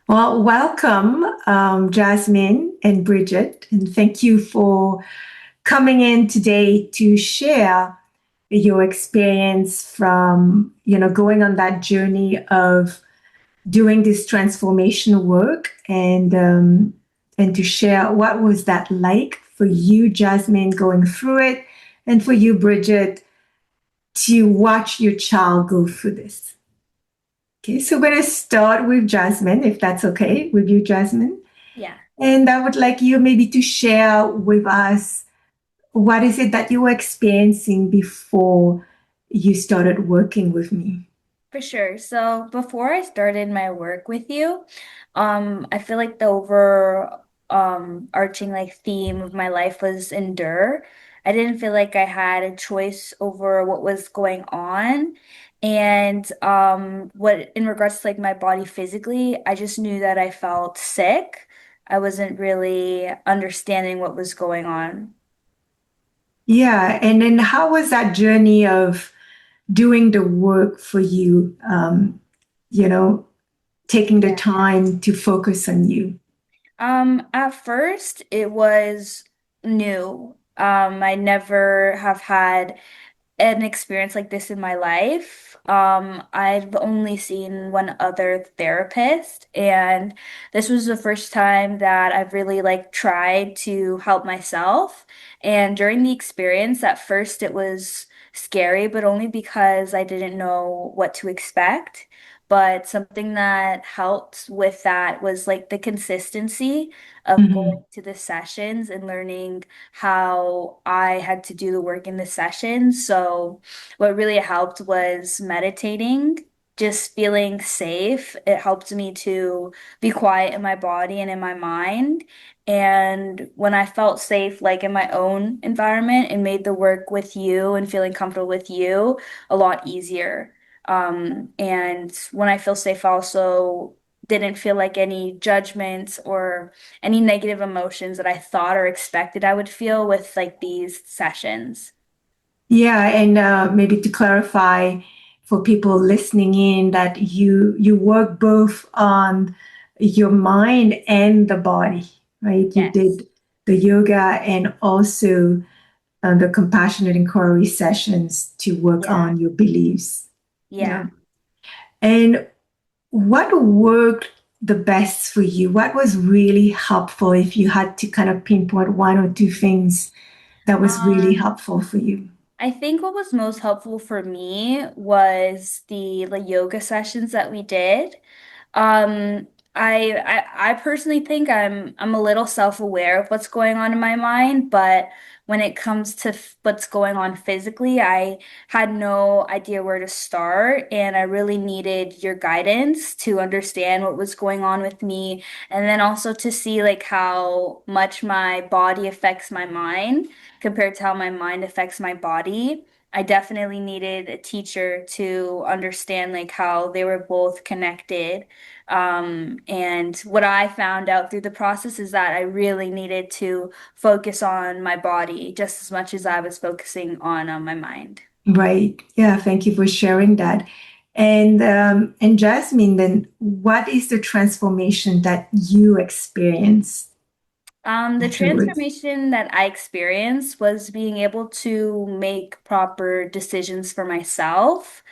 Well, welcome, Jasmine and Bridget, and thank you for coming in today to share your experience from, going on that journey of doing this transformational work and to share what was that like for you, Jasmine, going through it, and for you, Bridget, to watch your child go through this. Okay, so we're going to start with Jasmine, if that's okay with you, Jasmine. Yeah, And I would like you maybe to share with us what is it that you were experiencing before you started working with me? for sure. So before I started my work with you, I feel like the over arching like theme of my life was endure. I didn't feel like I had a choice over what was going on. And what in regards to like my body physically, I just knew that I felt sick. I wasn't really understanding what was going on. Yeah, and then how was that journey of doing the work for you? You know, taking the Yeah. time to focus on you. At first it was new. I never have had an experience like this in my life. I've only seen one other therapist, and this was the first time that I've really like tried to help myself. And during the experience, at first it was scary, but only because I didn't know what to expect. But something that helped with that was like the consistency of going Mhm. to the sessions and learning how I had to do the work in the session. So, what really helped was meditating, just feeling safe. It helped me to be quiet in my body and in my mind. And when I felt safe, like in my own environment, it made the work with you and feeling comfortable with you a lot easier. And when I feel safe, I also didn't feel like any judgments or any negative emotions that I thought or expected I would feel with like these sessions. Yeah, and maybe to clarify for people listening in that you work both on your mind and the body, right? You Yes. did the yoga and also the compassionate inquiry sessions to work Yeah. on your beliefs. Yeah. Yeah. And what worked the best for you? What was really helpful if you had to kind of pinpoint one or two things that was really Um, helpful for you? I think what was most helpful for me was the like yoga sessions that we did. Um, I personally think I'm a little self-aware of what's going on in my mind, but when it comes to what's going on physically, I had no idea where to start, and I really needed your guidance to understand what was going on with me, and then also to see like how much my body affects my mind compared to how my mind affects my body. I definitely needed a teacher to understand like how they were both connected. And what I found out through the process is that I really needed to focus on my body just as much as I was focusing on my mind. Right. Yeah. Thank you for sharing that. And Jasmine, then what is the transformation that you experienced The afterwards? transformation that I experienced was being able to make proper decisions for myself.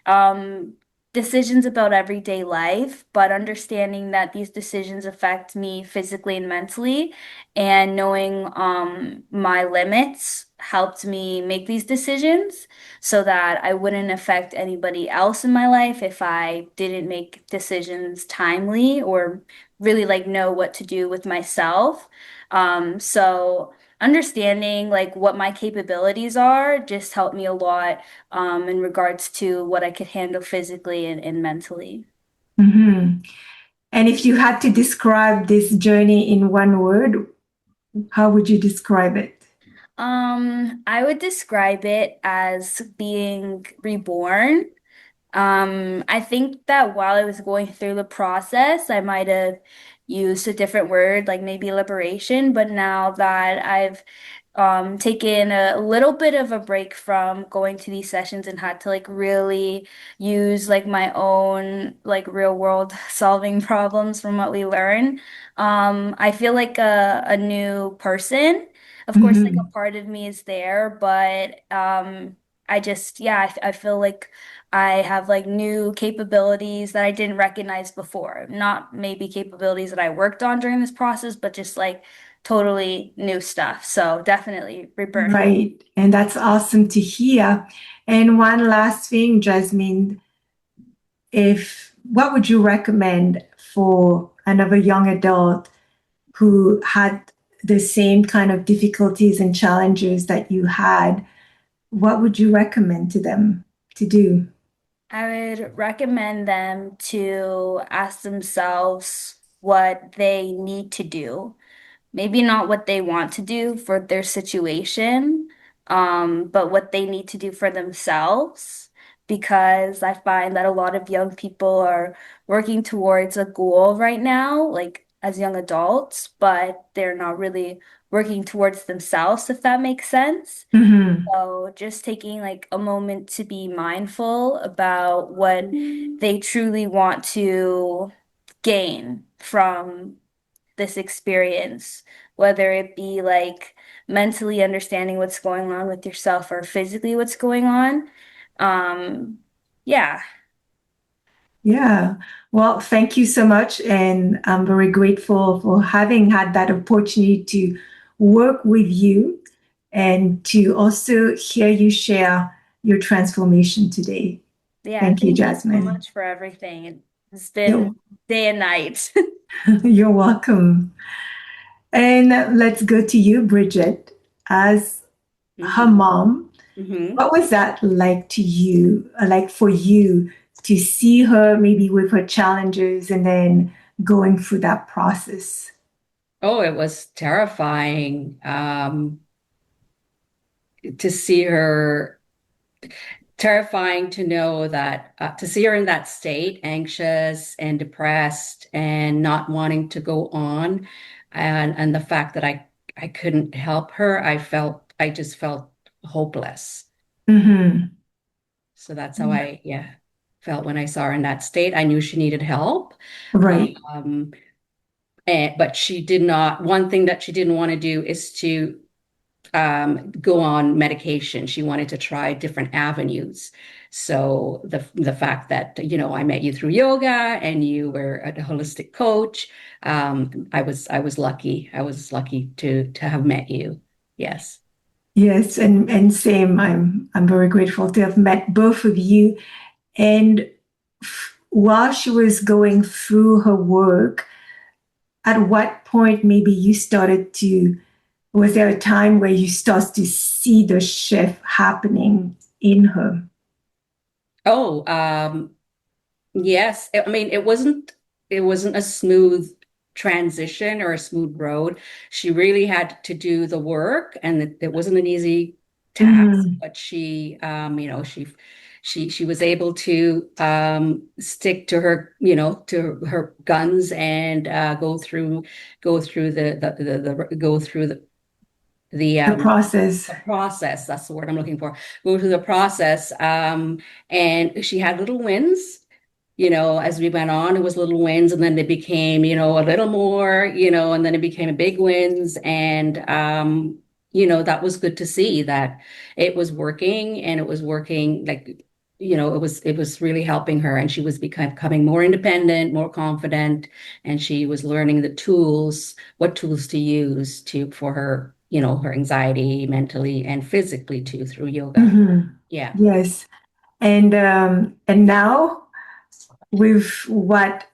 um, Decisions about everyday life, but understanding that these decisions affect me physically and mentally, and knowing my limits helped me make these decisions so that I wouldn't affect anybody else in my life if I didn't make decisions timely or really like know what to do with myself. So understanding like what my capabilities are just helped me a lot in regards to what I could handle physically and mentally. Hmm. And if you had to describe this journey in one word, how would you describe it? I would describe it as being reborn. I think that while I was going through the process, I might have used a different word, like maybe liberation, but now that I've taken a little bit of a break from going to these sessions and had to like really use like my own like real world solving problems from what we learn. I feel like a new person. Of course, like a Hmm. part of me is there, but I just yeah, I feel like I have like new capabilities that I didn't recognize before. Not maybe capabilities that I worked on during this process, but just like totally new stuff. So definitely rebirth. Right. And that's awesome to hear. And one last thing, Jasmine, if what would you recommend for another young adult who had the same kind of difficulties and challenges that you had? What would you recommend to them to do? I would recommend them to ask themselves what they need to do. Maybe not what they want to do for their situation, but what they need to do for themselves. Because I find that a lot of young people are working towards a goal right now, like as young adults, but they're not really working towards themselves, if that makes sense. Hmm. So just taking like a moment to be mindful about what they truly want to gain from this experience, whether it be like mentally understanding what's going on with yourself or physically what's going on. Um, yeah, Yeah. Well, thank you so much. And I'm very grateful for having had that opportunity to work with you and to also hear you share your transformation today. yeah, Thank you, thank you so Jasmine. much for everything. It's been You're, day and night. you're welcome. And let's go to you, Bridget. As her Mm-hmm. mom, Mm-hmm. what was that like to you, like for you to see her maybe with her challenges and then going through that process? Oh, it was terrifying to see her, terrifying to know that, to see her in that state, anxious and depressed and not wanting to go on. And the fact that I couldn't help her, I just felt hopeless. Hmm. So that's how I, yeah, felt when I saw her in that state. I knew she needed help. Right. Um, but she did not, one thing that she didn't want to do is to go on medication. She wanted to try different avenues. So the fact that, I met you through yoga and you were a holistic coach, I was lucky. I was lucky to have met you. Yes. Yes, and same. I'm very grateful to have met both of you. And while she was going through her work, at what point maybe you started to, was there a time where you started to see the shift happening in her? Oh, yes. I mean, it wasn't a smooth transition or a smooth road. She really had to do the work, and it wasn't an easy task, Hmm. but she was able to stick to her guns and go through the The process. process. That's the word I'm looking for. Go through the process. And she had little wins, as we went on. It was little wins, and then they became, a little more, and then it became big wins. And, that was good to see that it was working, and it was working like, it was really helping her, and she was becoming more independent, more confident, and she was learning what tools to use for her, her anxiety mentally and physically too, through yoga. Hmm. Yeah. Yes. And now with what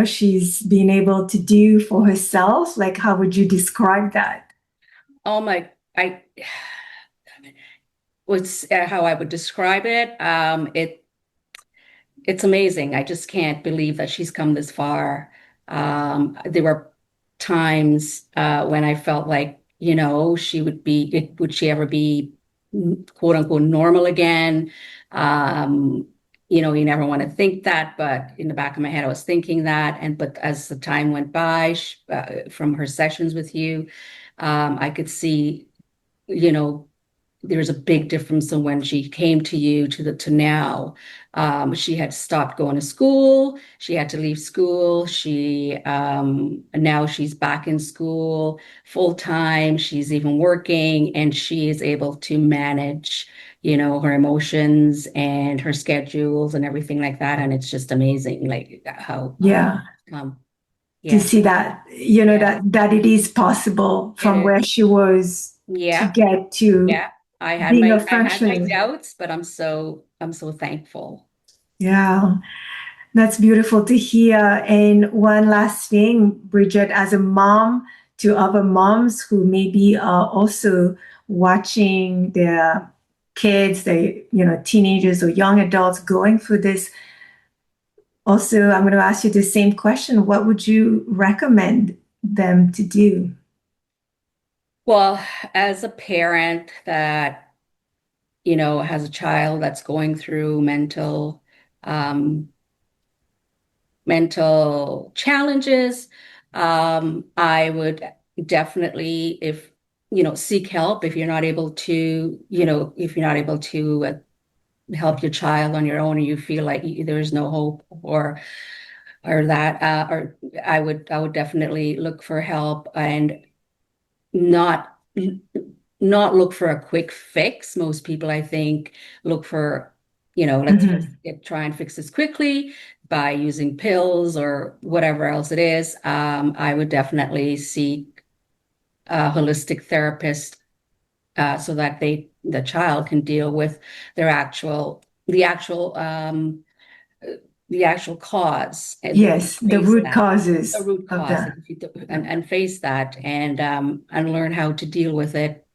she's been able to do for herself, like how would you describe that? Oh my, I what's how I would describe it. It's amazing. I just can't believe that she's come this far. There were times when I felt like, would she ever be quote unquote normal again? Um, you never want to think that, but in the back of my head, I was thinking that. But as the time went by, from her sessions with you, I could see you know, there's a big difference in when she came to you to now. She had stopped going to school. She had to leave school. Now she's back in school full time. She's even working, and she is able to manage, her emotions and her schedules and everything like that. And it's just amazing, like how Yeah. come. To Yeah, see that, yeah, that it is possible it from where is. she was to Yeah. get to Yeah, I had being my a I had my functioning. doubts, but I'm so thankful. Yeah. That's beautiful to hear. And one last thing, Bridget, as a mom to other moms who maybe are also watching their kids, teenagers or young adults going through this. Also, I'm going to ask you the same question. What would you recommend them to do? Well, as a parent that, has a child that's going through um, mental challenges, I would definitely, if seek help if you're not able to, help your child on your own, and you feel like there's no hope, or I would definitely look for help, and not not look for a quick fix. Most people, I think, look for, Mhm. try and fix this quickly by using pills or whatever else it is. I would definitely seek a holistic therapist, so that the child can deal with their actual the actual the actual cause, and they can Yes, the face root that, the causes root of cause, that. and face that, and learn how to deal with it,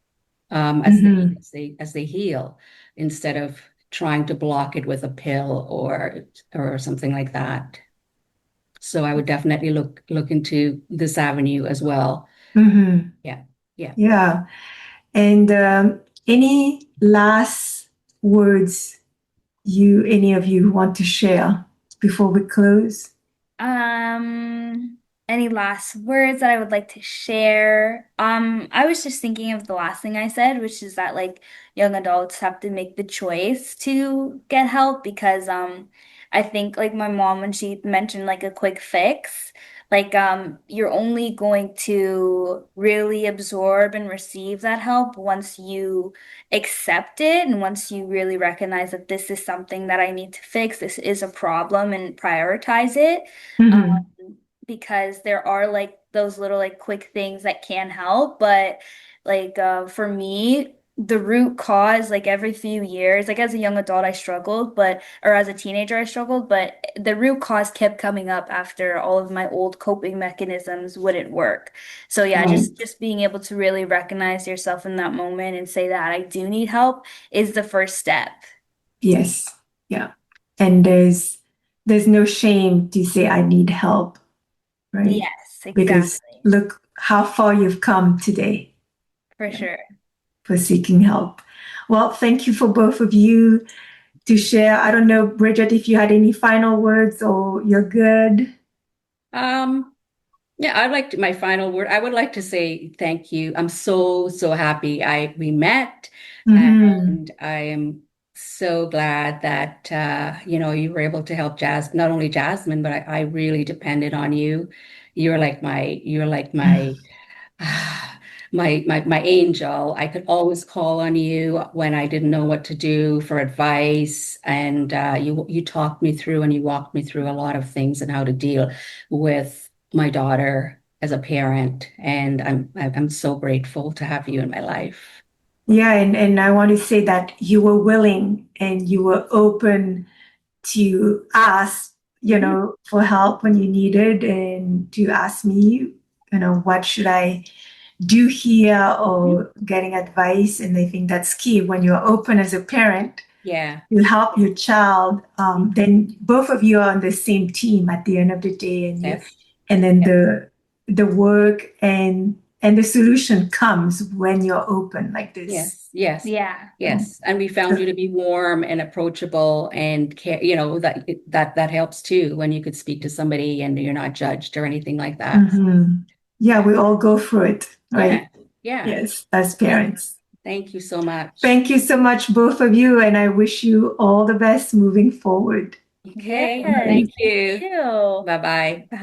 as they Mhm. as they as they heal, instead of trying to block it with a pill or something like that. So I would definitely look into this avenue as well. Mhm. Yeah, yeah. Yeah. And any last words any of you want to share before we close? Um, any last words that I would like to share? I was just thinking of the last thing I said, which is that like young adults have to make the choice to get help because I think like my mom when she mentioned like a quick fix, like you're only going to really absorb and receive that help once you accept it and once you really recognize that this is something that I need to fix, this is a problem and prioritize it Mhm. because there are like those little like quick things that can help, but like for me, the root cause, like every few years, like as a young adult, I struggled, but or as a teenager, I struggled, but the root cause kept coming up after all of my old coping mechanisms wouldn't work. So yeah, Right. just being able to really recognize yourself in that moment and say that I do need help is the first step. Yes. Yeah. And there's no shame to say I need help, right? Yes, Because exactly. look how far you've come today, For yeah, sure. for seeking help. Well, thank you for both of you to share. I don't know, Bridget, if you had any final words or you're good. Um, Yeah, my final word. I would like to say thank you. I'm so happy we met, Hmm. and I am so glad that you were able to help not only Jasmine, but I really depended on you. You're like my my angel. I could always call on you when I didn't know what to do for advice, and you talked me through and you walked me through a lot of things and how to deal with my daughter as a parent. And I'm so grateful to have you in my life. Yeah, and I want to say that you were willing and you were open to ask, Mhm. for help when you needed and to ask me, what should I do here Mhm. or getting advice. And I think that's key when you're open as a parent Yeah. to help your child. Mhm. Then both of you are on the same team at the end of the day, Yes. and then Yes. the work and the solution comes when you're open like this. Yes. Yes. Yeah. Yes. And we found So, you to be warm and approachable and care, that helps too, when you could speak to somebody and you're not judged or anything like that. mhm. Yeah, Yeah. we all go through it, right? Yeah. Yeah. Yes, as Yeah. parents. Thank you so much. Thank you so much, both of you, and I wish you all the best moving forward. Okay, Yes, thank thank you. you. Bye-bye. Bye.